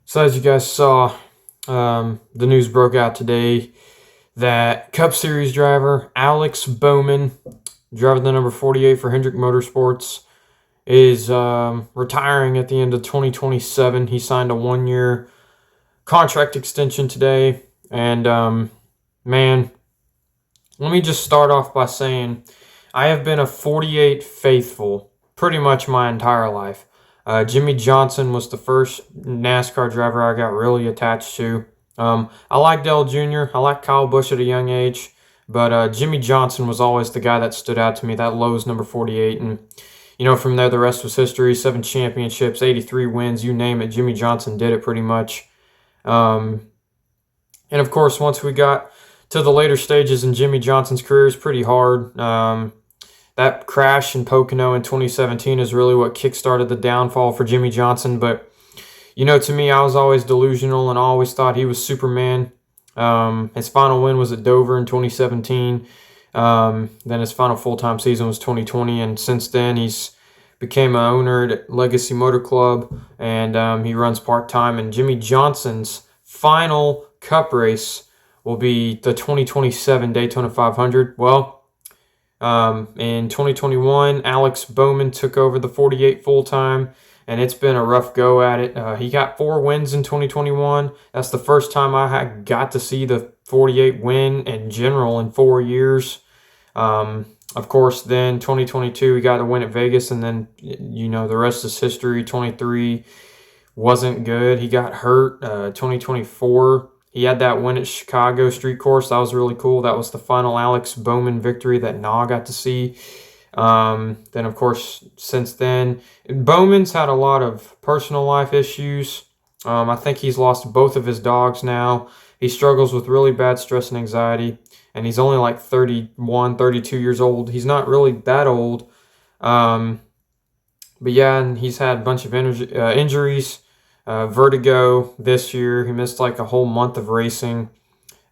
So as you guys saw, the news broke out today that Cup Series driver Alex Bowman, driving the number 48 for Hendrick Motorsports, is retiring at the end of 2027. He signed a 1-year contract extension today. And man, let me just start off by saying I have been a 48 faithful pretty much my entire life. Jimmy Johnson was the first NASCAR driver I got really attached to. I liked Dale Jr., I liked Kyle Busch at a young age, but Jimmy Johnson was always the guy that stood out to me, that Lowe's number 48. And, from there, the rest was history. 7 championships, 83 wins, you name it. Jimmy Johnson did it pretty much. And, of course, once we got to the later stages in Jimmy Johnson's career, it's pretty hard. That crash in Pocono in 2017 is really what kickstarted the downfall for Jimmy Johnson. But, to me, I was always delusional and I always thought he was Superman. His final win was at Dover in 2017. Then his final full-time season was 2020. And since then, he's became an owner at Legacy Motor Club. And he runs part-time. And Jimmy Johnson's final Cup race will be the 2027 Daytona 500. Well, in 2021, Alex Bowman took over the 48 full-time, and it's been a rough go at it. He got 4 wins in 2021. That's the first time I got to see the 48 win in general in 4 years. Of course, then 2022, he got a win at Vegas, and then, the rest is history. 23 wasn't good. He got hurt. 2024, he had that win at Chicago Street Course. That was really cool. That was the final Alex Bowman victory that I got to see. Then, of course, since then, Bowman's had a lot of personal life issues. I think he's lost both of his dogs now. He struggles with really bad stress and anxiety, and he's only like 31, 32 years old. He's not really that old. But yeah, and he's had a bunch of injuries. Vertigo this year. He missed like a whole month of racing.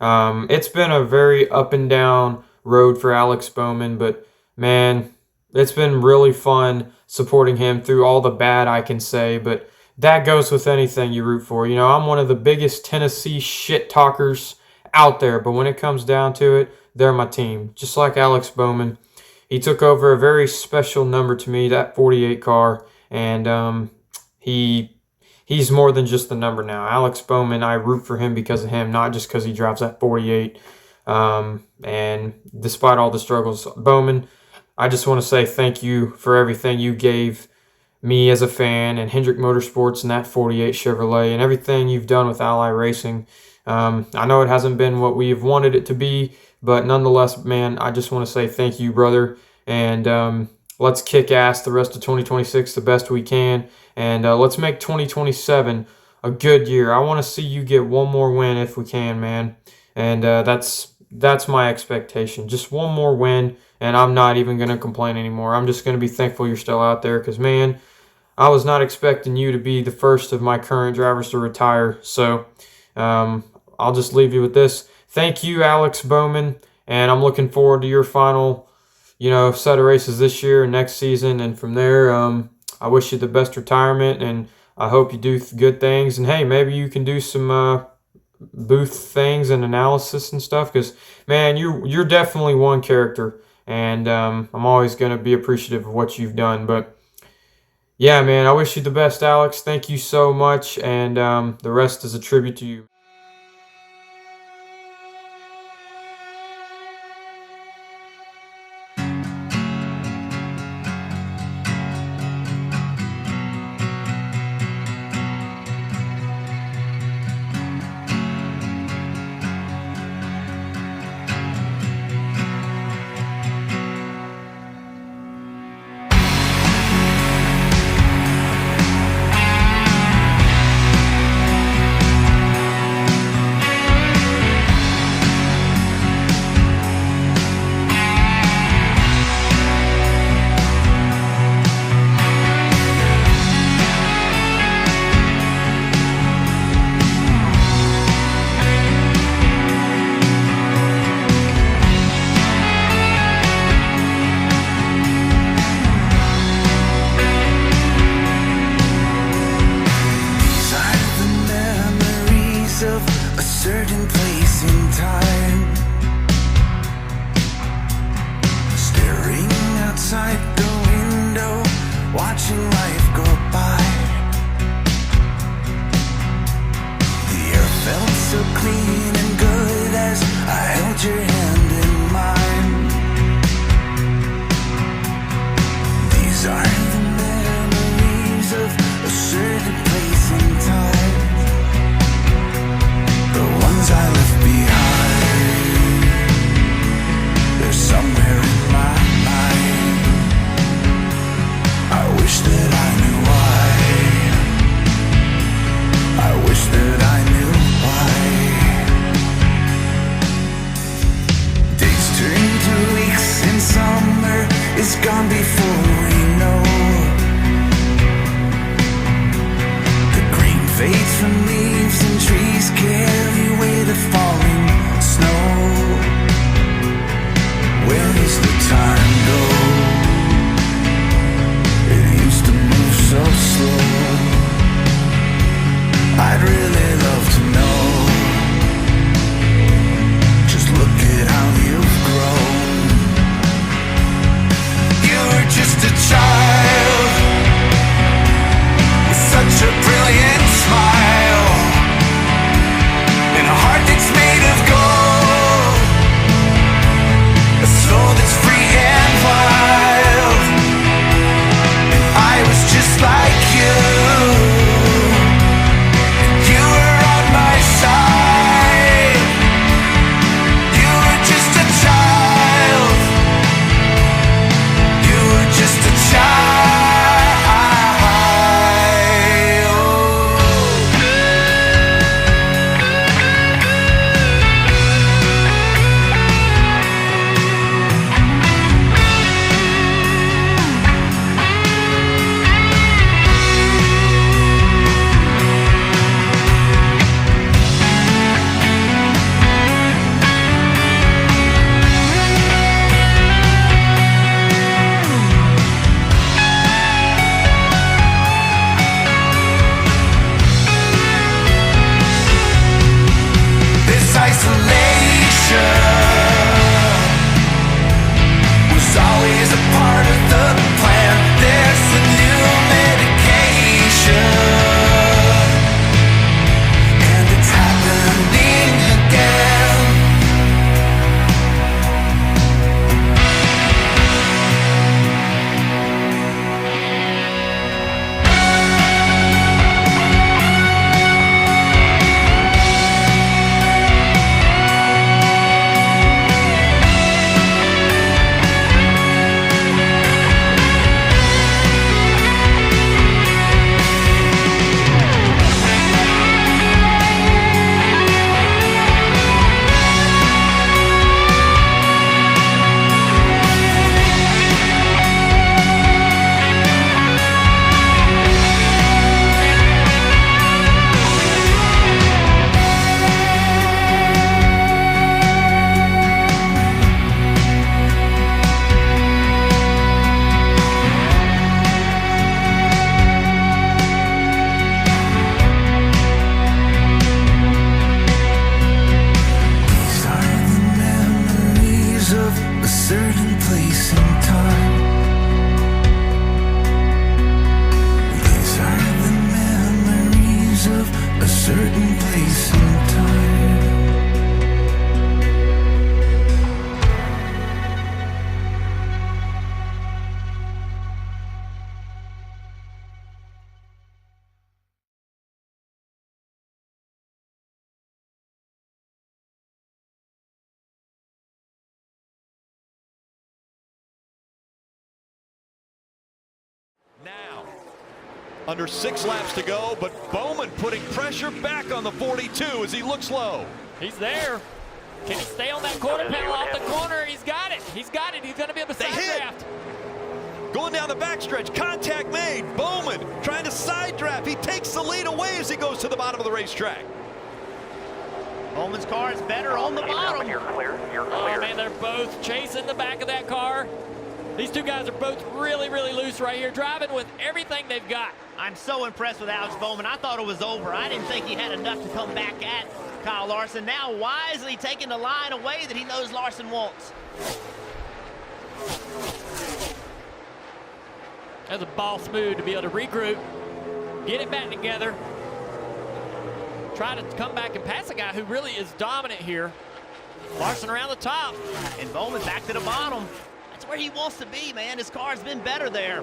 It's been a very up and down road for Alex Bowman, but man, it's been really fun supporting him through all the bad I can say, but that goes with anything you root for. I'm one of the biggest Tennessee shit talkers out there, but when it comes down to it, they're my team. Just like Alex Bowman. He took over a very special number to me, that 48 car, and he's more than just the number now. Alex Bowman, I root for him because of him, not just because he drives that 48. And despite all the struggles, Bowman, I just want to say thank you for everything you gave me as a fan and Hendrick Motorsports and that 48 Chevrolet and everything you've done with Ally Racing. I know it hasn't been what we've wanted it to be, but nonetheless, man, I just want to say thank you, brother. And let's kick ass the rest of 2026 the best we can. And let's make 2027 a good year. I want to see you get one more win if we can, man. And that's my expectation. Just one more win, and I'm not even going to complain anymore. I'm just going to be thankful you're still out there because, man, I was not expecting you to be the first of my current drivers to retire. So I'll just leave you with this. Thank you, Alex Bowman, and I'm looking forward to your final set of races this year and next season. And from there, I wish you the best retirement, and I hope you do good things. And hey, maybe you can do some booth things and analysis and stuff, because man, you're definitely one character, and I'm always going to be appreciative of what you've done. But yeah, man, I wish you the best, Alex. Thank you so much, and the rest is a tribute to you. certain place in time. Staring outside the window, watching life go by. The air felt so clean and good as I held your hand in mine. These are the memories of a certain place in time, the ones I left behind. They're somewhere in my mind. I wish that I knew why. I wish that I knew why. Days turn to weeks and summer is gone before we know. The green fades from leaves and trees carry away the falling snow. Where does the time go? It used to move so slow. I'd really love to know. Just look at how you've grown. You were just a child with such a brilliant smile and a heart that's made of gold, a soul that's free and wild. And I was just like you. You were on my side. You were just a child. You were just a child. This isolation was always a part of the plan. There's a new medication, and it's happening again. These are the memories of a certain place in time. These are the memories of a certain place in time. Now, under 6 laps to go, but Bowman putting pressure back on the 42 as he looks low. He's there. Can he stay on that quarter panel off the corner? He's got it. He's got it. He's going to be able to They side hit. draft. Going down the backstretch, contact made. Bowman trying to side draft. He takes the lead away as he goes to the bottom of the racetrack. Bowman's car is better on the bottom. You're clear. You're Oh, clear. man, they're both chasing the back of that car. These two guys are both really, really loose right here, driving with everything they've got. I'm so impressed with Alex Bowman. I thought it was over. I didn't think he had enough to come back Kyle Larson, now wisely taking the line away that he knows Larson wants. That's a boss move to be able to regroup, get it back together, try to come back and pass a guy who really is dominant here. Larson around the top. And Bowman back to the bottom. That's where he wants to be, man. His car's been better there.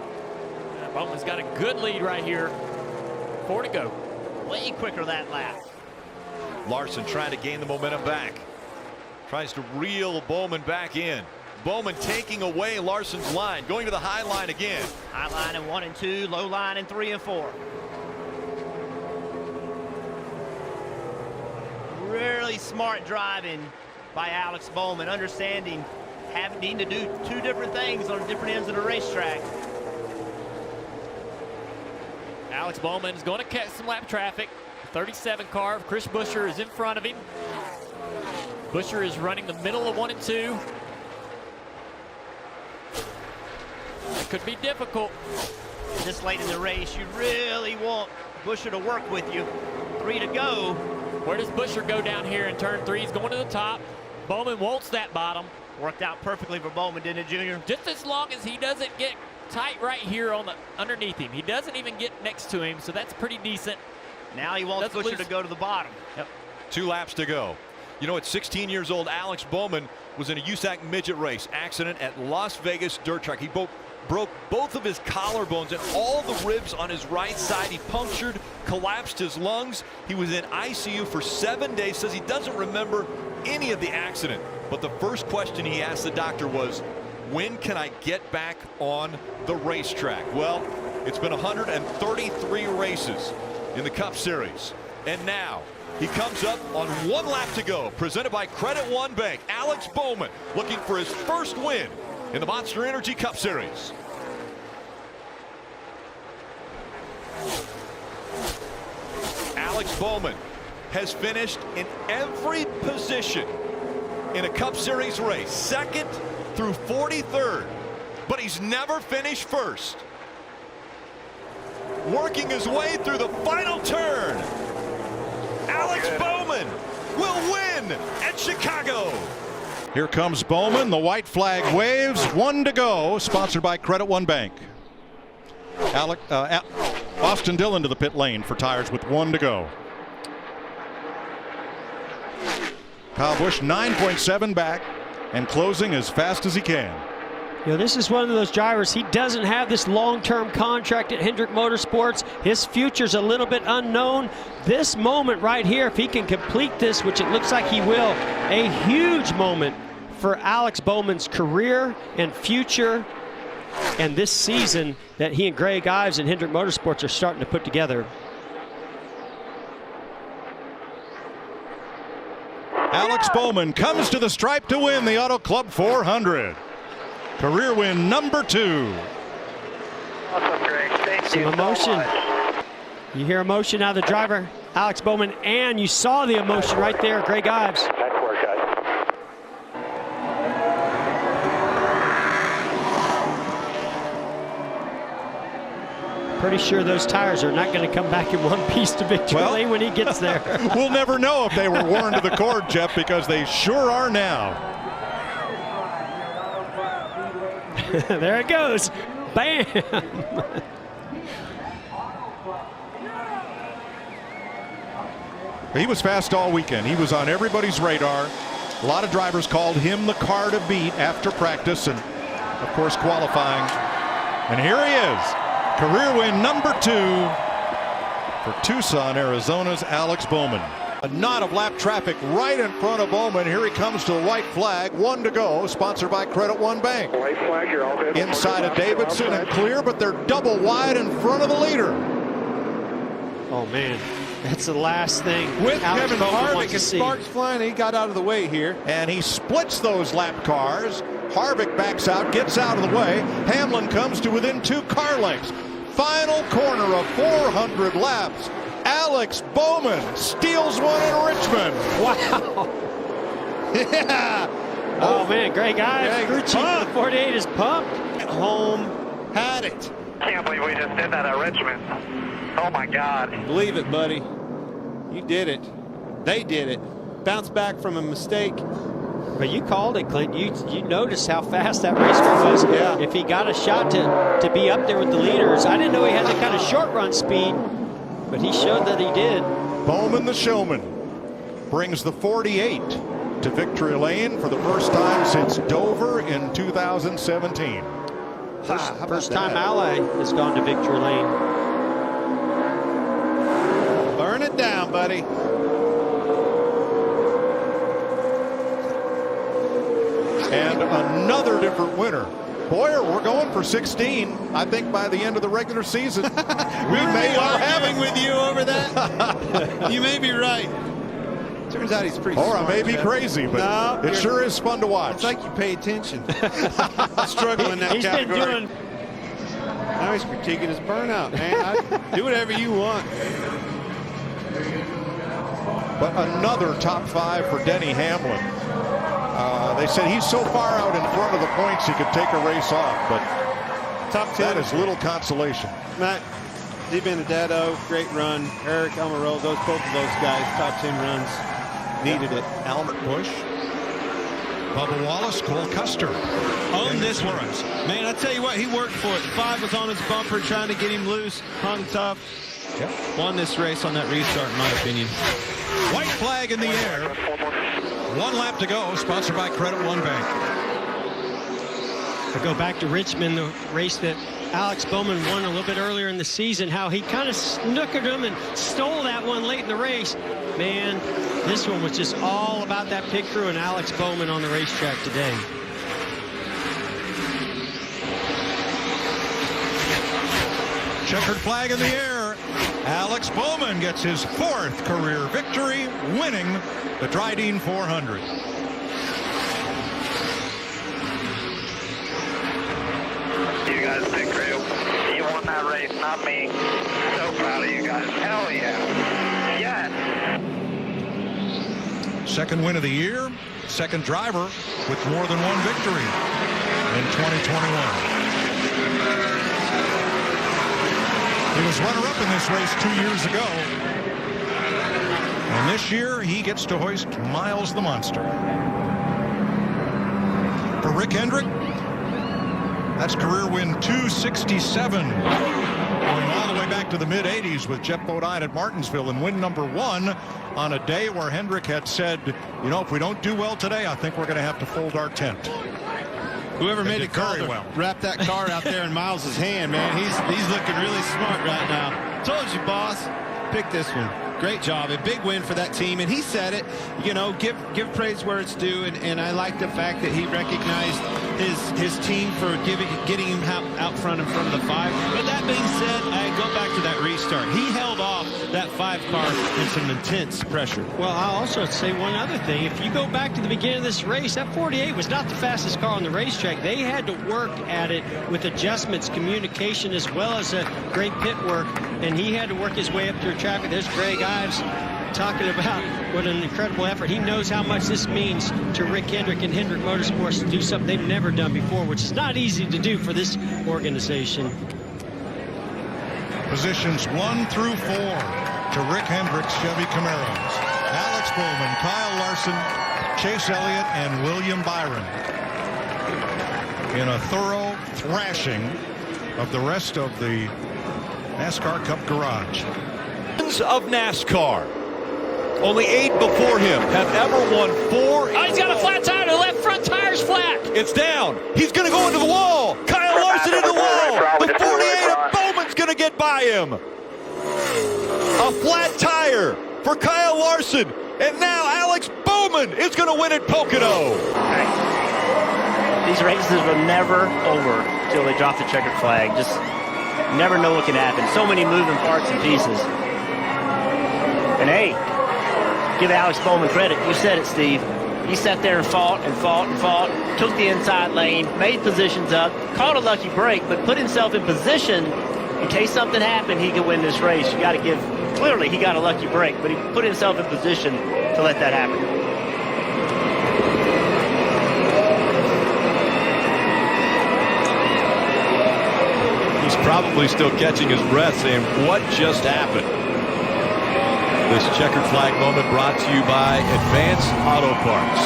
Bowman's got a good lead right here. 4 to go. Way quicker that lap. Larson trying to gain the momentum back. Tries to reel Bowman back in. Bowman taking away Larson's line, going to the high line again. High line in 1 and 2, low line in 3 and 4. Really smart driving by Alex Bowman, understanding having to do 2 different things on different ends of the racetrack. Alex Bowman is going to catch some lap traffic. 37 car. Chris Buescher is in front of him. Buescher is running the middle of 1 and 2. It could be difficult. This late in the race, you really want Buescher to work with you. 3 to go. Where does Buescher go down here in turn 3? He's going to the top. Bowman wants that bottom. Worked out perfectly for Bowman, didn't it, Junior? Just as long as he doesn't get tight right here on the underneath him. He doesn't even get next to him, so that's pretty decent. Now he wants Buescher to go to the bottom. Yep. 2 laps to go. You know, at 16 years old, Alex Bowman was in a USAC midget race accident at Las Vegas dirt track. He broke both of his collarbones and all the ribs on his right side. He punctured, collapsed his lungs. He was in ICU for 7 days. Says he doesn't remember any of the accident. But the first question he asked the doctor was, when can I get back on the racetrack? Well, it's been 133 races in the Cup Series. And now he comes up on 1 lap to go. Presented by Credit One Bank. Alex Bowman looking for his first win in the Monster Energy Cup Series. Alex Bowman has finished in every position in a Cup Series race, 2nd through 43rd, but he's never finished first. Working his way through the final turn, Alex Bowman will win at Chicago. Here comes Bowman. The white flag waves. 1 to go. Sponsored by Credit One Bank. Austin Dillon to the pit lane for tires with 1 to go. Kyle Busch 9.7 back and closing as fast as he can. You know, this is one of those drivers, he doesn't have this long-term contract at Hendrick Motorsports. His future's a little bit unknown. This moment right here, if he can complete this, which it looks like he will, a huge moment for Alex Bowman's career and future, and this season that he and Greg Ives and Hendrick Motorsports are starting to put together. Alex Bowman comes to the stripe to win the Auto Club 400. Career win number 2. Awesome, Greg. Thank Some you emotion. so much. You hear emotion out of the driver, Alex Bowman, and you saw the emotion right there, Greg Ives. Nice work, guys. Pretty sure those tires are not going to come back in one piece to victory lane when he gets there. We'll never know if they were worn to the cord, Jeff, because they sure are now. There it goes. Bam! He was fast all weekend. He was on everybody's radar. A lot of drivers called him the car to beat after practice and, of course, qualifying. And here he is. Career win number 2 for Tucson, Arizona's Alex Bowman. A knot of lap traffic right in front of Bowman. Here he comes to the white flag. 1 to go, sponsored by Credit One Bank. White flag, you're all good. Inside of Davidson and clear, but they're double wide in front of the leader. Oh, man. That's the last thing With Alex Kevin Bowman Harvick wants to and see. sparks flying, he got out of the way here. And he splits those lap cars. Harvick backs out, gets out of the way. Hamlin comes to within 2 car lengths. Final corner of 400 laps. Alex Bowman steals one in Richmond. Wow. Yeah. Oh, man, Greg Ives, crew chief of the 48 is pumped. Home had it. Can't believe we just did that at Richmond. Oh my God. Believe it, buddy. You did it. They did it. Bounced back from a mistake. But you called it, Clint. You noticed how fast that race car was. Yeah. If he got a shot to be up there with the leaders, I didn't know he had the kind of short run speed, but he showed that he did. Bowman, the showman, brings the 48 to victory lane for the first time since Dover in 2017. First time Ally has gone to victory lane. Burn it down, buddy. And another different winner. Boyer, we're going for 16. I think by the end of the regular season, we may well have with you over that. You may be right. Turns out he's pretty Or smart. I may be crazy, but No, it sure is fun to watch. It's like you pay attention. Struggle in that He's category. been doing. Now he's critiquing his burnout, man. Do whatever you want. But another top 5 for Denny Hamlin. They said he's so far out in front of the points he could take a race off, but Top 10. that is little consolation. Matt DiBenedetto, great run. Eric Almirola, both of those guys, top 10 runs. Needed it. Albert Bush, Bubba Wallace, Cole Custer. Own this one. Man, I tell you what, he worked for it. 5 was on his bumper trying to get him loose, hung tough. Yep. Won this race on that restart, in my opinion. White flag in the air. 1 lap to go, sponsored by Credit One Bank. I go back to Richmond, the race that Alex Bowman won a little bit earlier in the season, how he kind of snookered him and stole that one late in the race. Man, this one was just all about that pit crew and Alex Bowman on the racetrack today. Checkered flag in the air. Alex Bowman gets his 4th career victory, winning the Dryden 400. You guys did great. You won that race, not me. So proud of you guys. Hell yeah. Yes. 2nd win of the year, 2nd driver with more than 1 victory in 2021. He was runner-up in this race 2 years ago. And this year, he gets to hoist Miles the Monster. For Rick Hendrick, that's career win 267. Going all the way back to the mid-'80s with Jeff Bodine at Martinsville, and win number 1 on a day where Hendrick had said, you know, if we don't do well today, I think we're going to have to fold our tent. Whoever made did the call very to well. wrap that car out there in Miles' hand, man, he's looking really smart right now. Told you, boss. Pick this one. Great job. A big win for that team. And he said it, you know, give praise where it's due. And I like the fact that he recognized his team for getting him out front in front of the 5. But that being said, I go back to that restart. He held off that 5 car in some intense pressure. Well, I'll also say one other thing. If you go back to the beginning of this race, that 48 was not the fastest car on the racetrack. They had to work at it with adjustments, communication, as well as a great pit work. And he had to work his way up through traffic. There's Greg Ives talking about what an incredible effort. He knows how much this means to Rick Hendrick and Hendrick Motorsports to do something they've never done before, which is not easy to do for this organization. Positions 1 through 4 to Rick Hendrick's Chevy Camaros. Alex Bowman, Kyle Larson, Chase Elliott, and William Byron in a thorough thrashing of the rest of the NASCAR Cup garage. Of NASCAR. Only 8 before him have ever won 4. Oh, he's got a flat tire. The left front tire's flat. It's down. He's going to go into the wall. Kyle Larson into the wall. The 48 of Bowman's going to get by him. A flat tire for Kyle Larson. And now Alex Bowman is going to win at Pocono. These races are never over till they drop the checkered flag. Just never know what can happen. So many moving parts and pieces. And hey, give Alex Bowman credit. You said it, Steve. He sat there and fought and fought and fought, took the inside lane, made positions up, caught a lucky break, but put himself in position in case something happened, he could win this race. You got to give, clearly he got a lucky break, but he put himself in position to let that happen. He's probably still catching his breath saying, what just happened? This checkered flag moment brought to you by Advance Auto Parts.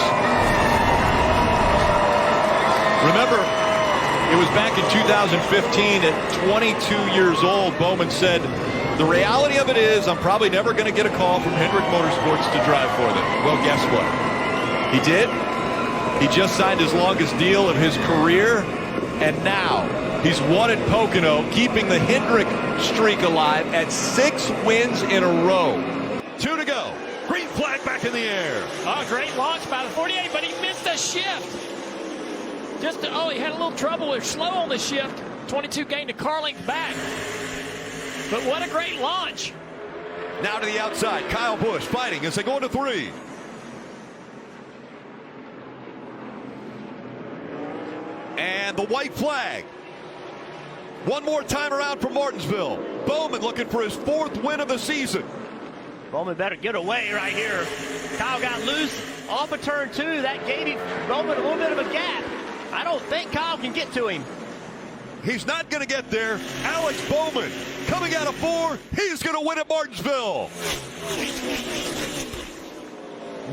Remember, it was back in 2015 at 22 years old, Bowman said, the reality of it is I'm probably never going to get a call from Hendrick Motorsports to drive for them. Well, guess what? He did. He just signed his longest deal of his career, and now he's won at Pocono, keeping the Hendrick streak alive at 6 wins in a row. 2 to go. Green flag back in the air. Oh, great launch by the 48, but he missed a shift. He had a little trouble with slow on the shift. 22 gained a car length back. But what a great launch. Now to the outside, Kyle Busch fighting as they go into 3. And the white flag. One more time around for Martinsville. Bowman looking for his 4th win of the season. Bowman better get away right here. Kyle got loose off of turn 2. That gave Bowman a little bit of a gap. I don't think Kyle can get to him. He's not going to get there. Alex Bowman coming out of 4. He's going to win at Martinsville.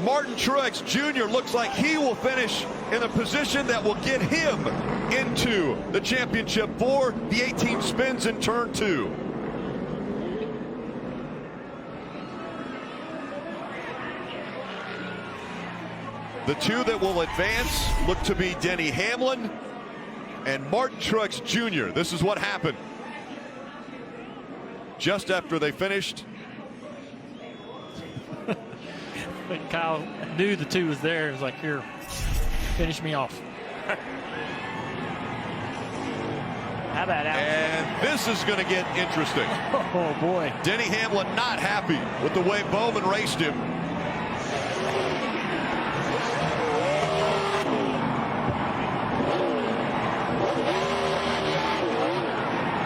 Martin Truex Jr. looks like he will finish in a position that will get him into the championship for the 18 spins in turn 2. The 2 that will advance look to be Denny Hamlin and Martin Truex Jr. This is what happened just after they finished. But Kyle knew the 2 was there. He was like, here, finish me off. How about that? And this is going to get interesting. Oh, boy. Denny Hamlin not happy with the way Bowman raced him.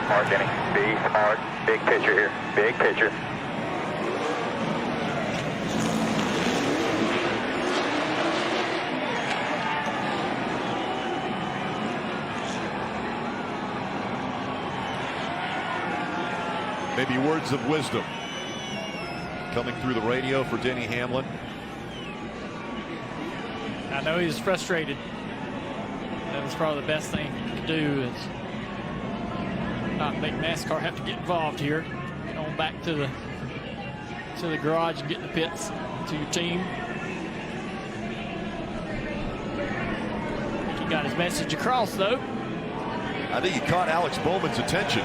Smart, Denny. Be smart. Big picture here. Big picture. Maybe words of wisdom coming through the radio for Denny Hamlin. I know he's frustrated. That was probably the best thing he could do is not make NASCAR have to get involved here. Get on back to the garage and get in the pits to your team. I think he got his message across, though. I think he caught Alex Bowman's attention.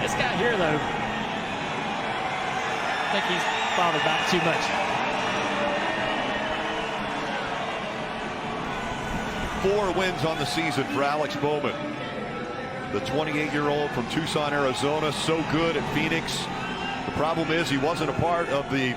This guy here, though, I think he's bothered about it too much. Four wins on the season for Alex Bowman. The 28-year-old from Tucson, Arizona, so good at Phoenix. The problem is he wasn't a part of the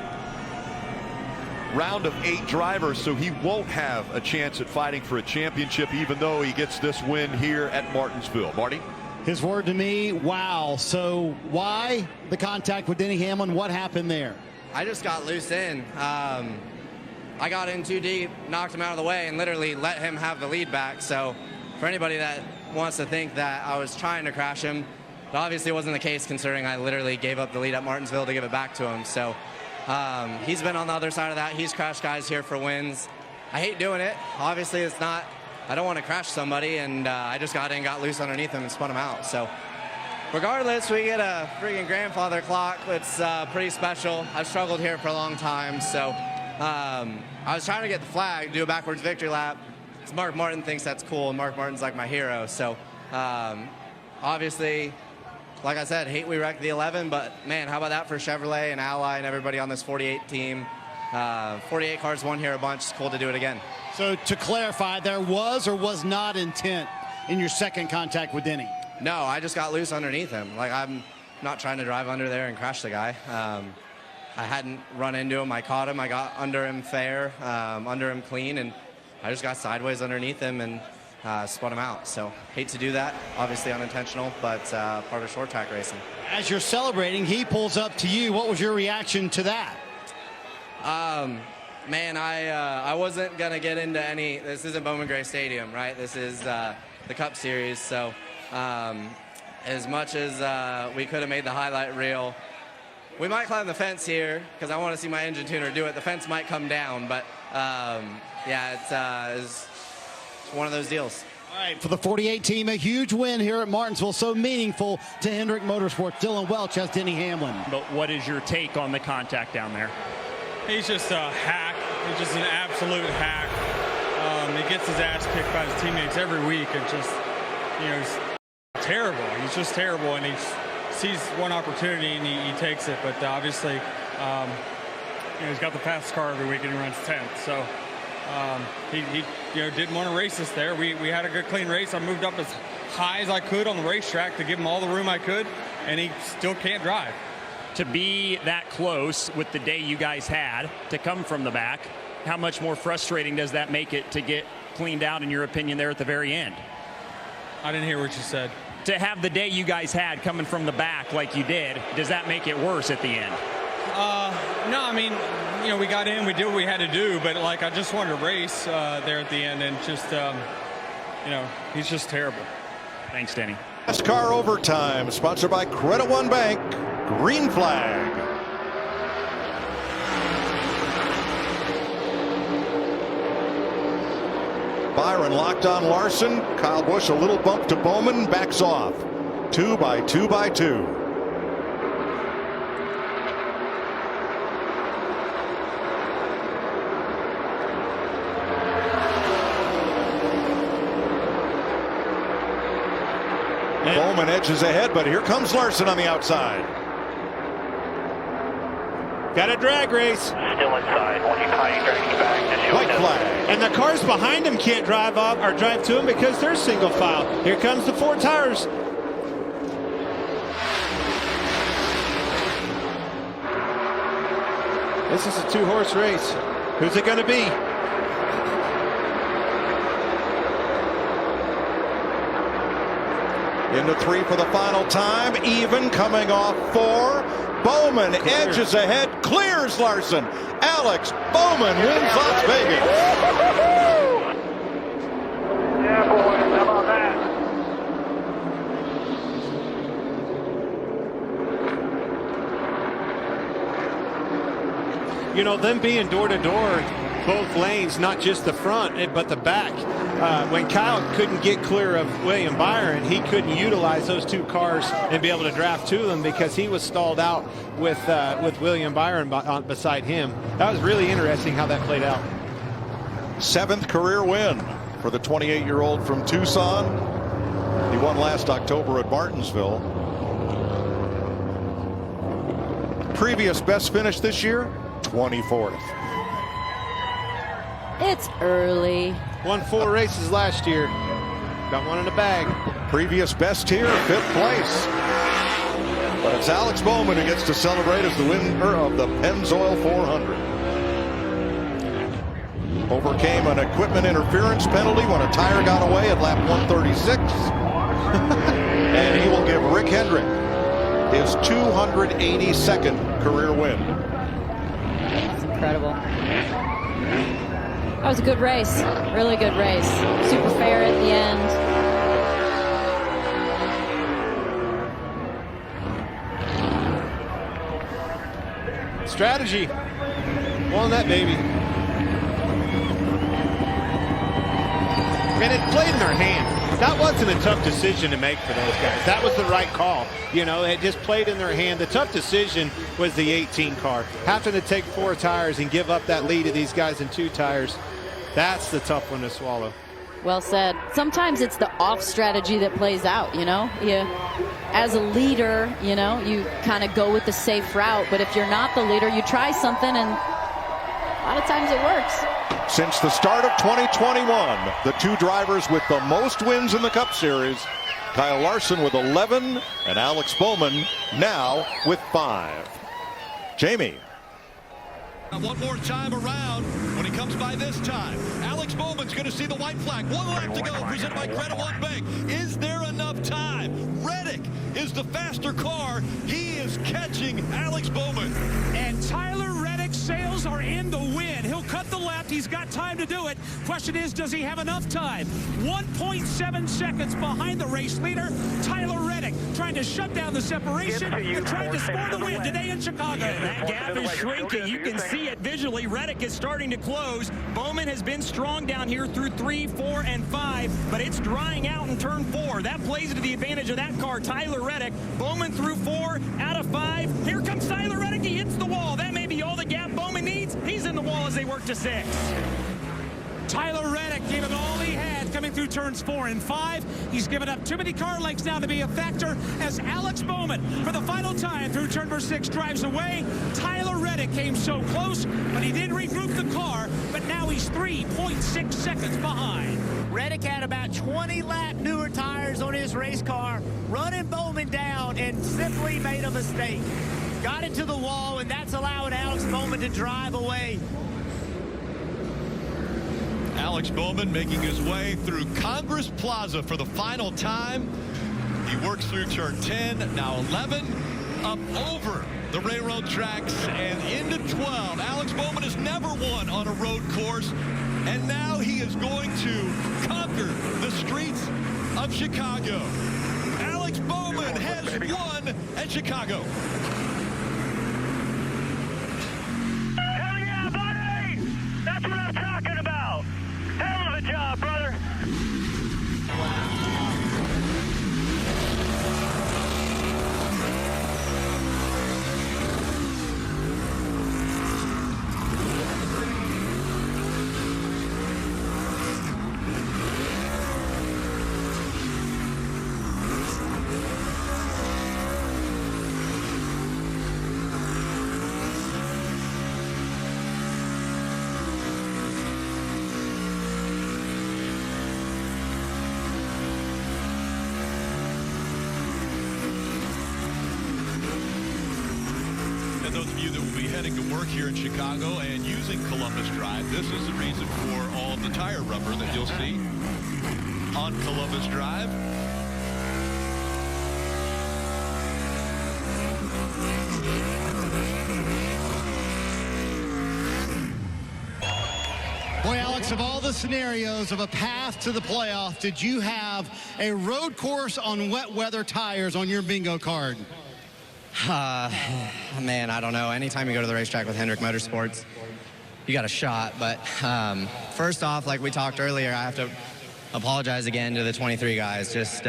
round of 8 drivers, so he won't have a chance at fighting for a championship, even though he gets this win here at Martinsville. Marty? His word to me, wow. So why the contact with Denny Hamlin? What happened there? I just got loose in. I got in too deep, knocked him out of the way, and literally let him have the lead back. So for anybody that wants to think that I was trying to crash him, it obviously wasn't the case, considering I literally gave up the lead at Martinsville to give it back to him. So he's been on the other side of that. He's crashed guys here for wins. I hate doing it. Obviously, it's not, I don't want to crash somebody, and I just got in, got loose underneath him, and spun him out. So regardless, we get a freaking grandfather clock. It's pretty special. I've struggled here for a long time, so I was trying to get the flag, do a backwards victory lap. Mark Martin thinks that's cool, and Mark Martin's like my hero. So obviously, like I said, hate we wrecked the 11, but man, how about that for Chevrolet and Ally and everybody on this 48 team. 48 cars won here a bunch. It's cool to do it again. So to clarify, there was or was not intent in your second contact with Denny? No, I just got loose underneath him. Like, I'm not trying to drive under there and crash the guy. I hadn't run into him. I caught him. I got under him fair, under him clean, and I just got sideways underneath him and spun him out. So hate to do that, obviously unintentional, but part of short track racing. As you're celebrating, he pulls up to you. What was your reaction to that? Man, I wasn't going to get into any, this isn't Bowman Gray Stadium, right? This is the Cup Series. So as much as we could have made the highlight reel, We might climb the fence here because I want to see my engine tuner do it. The fence might come down, but yeah, it's one of those deals. All right, for the 48 team, a huge win here at Martinsville, so meaningful to Hendrick Motorsports. Dylan Welch has Denny Hamlin. But what is your take on the contact down there? He's just a hack. He's just an absolute hack. He gets his ass kicked by his teammates every week, and just, he's terrible. He's just terrible, and he sees one opportunity and he takes it. But obviously, he's got the fastest car every week, and he runs 10th. So he didn't want to race us there. We had a good, clean race. I moved up as high as I could on the racetrack to give him all the room I could, and he still can't drive. To be that close with the day you guys had, to come from the back, how much more frustrating does that make it to get cleaned out, in your opinion, there at the very end? I didn't hear what you said. To have the day you guys had coming from the back like you did, does that make it worse at the end? No, I mean, we got in, we did what we had to do, but I just wanted to race there at the end, and just, he's just terrible. Thanks, Denny. NASCAR Overtime, sponsored by Credit One Bank. Green flag. Byron locked on Larson. Kyle Busch a little bump to Bowman, backs off. 2 by 2 by 2. Bowman edges ahead, but here comes Larson on the outside. Got a drag race. Still inside. When you dragging back, White flag. And the cars behind him can't drive up or drive to him because they're single file. Here comes the 4 tires. This is a 2-horse race. Who's it going to be? Into 3 for the final time. Even coming off 4. Bowman edges ahead, clears Larson. Alex Bowman wins Las Vegas. Yeah, boys, how about that? Them being door to door, both lanes, not just the front, but the back. When Kyle couldn't get clear of William Byron, he couldn't utilize those 2 cars and be able to draft to them because he was stalled out with William Byron beside him. That was really interesting how that played out. 7th career win for the 28-year-old from Tucson. He won last October at Martinsville. Previous best finish this year, 24th. It's early. Won 4 races last year. Got one in the bag. Previous best here, 5th place. But it's Alex Bowman who gets to celebrate as the winner of the Pennzoil 400. Overcame an equipment interference penalty when a tire got away at lap 136. And he will give Rick Hendrick his 282nd career win. That's incredible. That was a good race. Really good race. Super fair at the end. Strategy. Won that baby. And it played in their hand. That wasn't a tough decision to make for those guys. That was the right call. It just played in their hand. The tough decision was the 18 car. Having to take 4 tires and give up that lead to these guys in 2 tires. That's the tough one to swallow. Well said. Sometimes it's the off strategy that plays out, as a leader, you kind of go with the safe route. But if you're not the leader, you try something, and a lot of times it works. Since the start of 2021, the 2 drivers with the most wins in the Cup Series, Kyle Larson with 11 and Alex Bowman now with 5. Jamie. One more time around when he comes by this time. Alex Bowman's going to see the white flag. 1 lap to go, presented by Credit One Bank. Is there enough time? Reddick is the faster car. He is catching Alex Bowman. And Tyler Reddick's sails are in the wind. He'll cut the left. He's got time to do it. Question is, does he have enough time? 1.7 seconds behind the race leader, Tyler Reddick. trying to shut down the separation and trying to score the win today in Chicago. That gap is shrinking. You can see it visually. Reddick is starting to close. Bowman has been strong down here through 3, 4, and 5, but it's drying out in turn 4. That plays to the advantage of that car, Tyler Reddick. Bowman through 4, out of 5. Here comes Tyler Reddick. He hits the wall. That may be all the gap Bowman needs. He's in the wall as they work to 6. Tyler Reddick gave it all he had coming through turns 4 and 5. He's given up too many car lengths now to be a factor as Alex Bowman, for the final time through turn number 6, drives away. Tyler Reddick came so close, but he did regroup the car, but now he's 3.6 seconds behind. Reddick had about 20 lap newer tires on his race car, running Bowman down, and simply made a mistake. Got into the wall, and that's allowing Alex Bowman to drive away. Alex Bowman making his way through Congress Plaza for the final time. He works through turn 10, now 11, up over the railroad tracks and into 12. Alex Bowman has never won on a road course, and now he is going to conquer the streets of Chicago. Alex Bowman has won at Chicago. Hell yeah, buddy! That's what I'm talking about. Hell of a job, brother. And those of you that will be heading to work here in Chicago and using Columbus Drive, this is the reason for all of the tire rubber that you'll see on Columbus Drive. Boy, Alex, of all the scenarios of a path to the playoff, did you have a road course on wet weather tires on your bingo card? Man, I don't know. Anytime you go to the racetrack with Hendrick Motorsports, you got a shot. But first off, like we talked earlier, I have to apologize again to the 23 guys. Just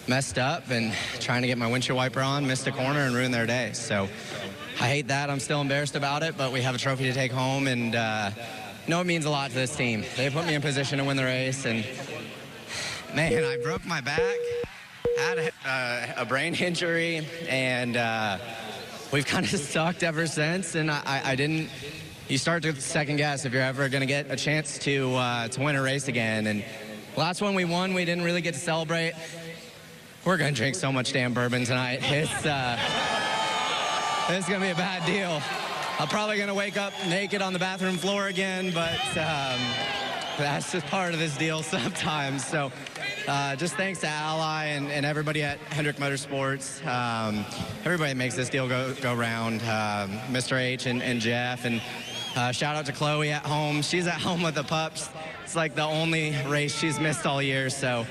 messed up and trying to get my windshield wiper on, missed a corner and ruined their day. So I hate that. I'm still embarrassed about it, but we have a trophy to take home, and it means a lot to this team. They put me in position to win the race, and man, I broke my back. Had a brain injury, and we've kind of sucked ever since. And I didn't. You start to second guess if you're ever going to get a chance to win a race again. And last one we won, we didn't really get to celebrate. We're going to drink so much damn bourbon tonight. It's going to be a bad deal. I'm probably going to wake up naked on the bathroom floor again, but that's just part of this deal sometimes. So. Just thanks to Ally and everybody at Hendrick Motorsports. Everybody that makes this deal go round. Mr. H and Jeff. And shout out to Chloe at home. She's at home with the pups. It's like the only race she's missed all year. So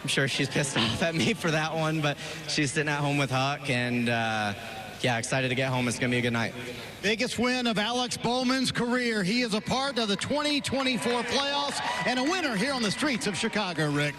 I'm sure she's pissed off at me for that one. But she's sitting at home with Huck. And yeah, excited to get home. It's going to be a good night. Biggest win of Alex Bowman's career. He is a part of the 2024 playoffs and a winner here on the streets of Chicago, Rick.